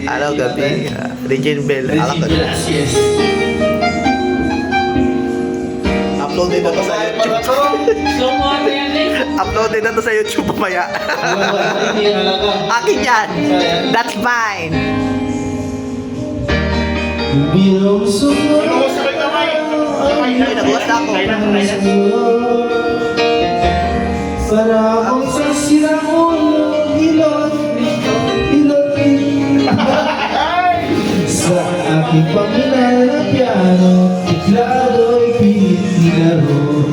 Araw gabi. Regine Bell. Uploaded na to sa YouTube. Uploaded na to sa YouTube mamaya. Akin yan. That's mine. Ay, nabukas na ako. Para akong sa sirang ulo, hilot. Sa aking paminal na piano, tiklado'y pinilaro.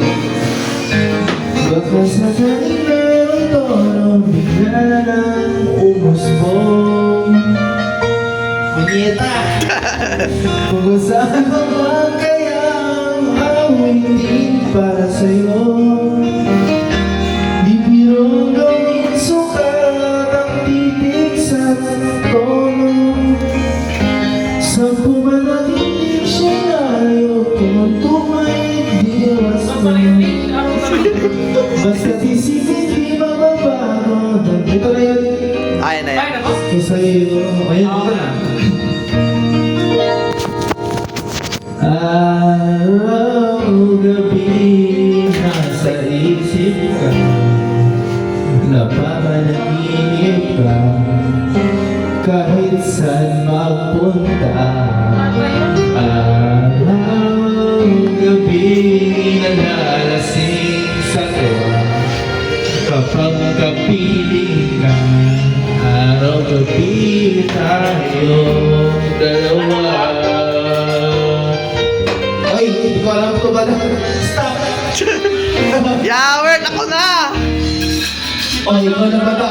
Bakas na galing meron tono, bigla na umusbong. Punyeta! Kung saan ka ba kaya ang awin para sa'yo? Bibirong gawin sukat ang titik sa tono. Sampu man natin siya layo, kung tumay diwas mo. Basta isipin di mababago. Ito na yun. Ayan na yan. Ito sa'yo. Ayan ito na. Araw-gabi nasa isip ka, napapanaginip ka, kahit saan magpunta. Araw-gabi nalalasing sa tuwa, kapag kapiling ka. Araw-gabi tayong dalawa. Ay, hindi ko alam ko ba na. Stop! Yawer, ako na! Ay, ikaw na ba ito?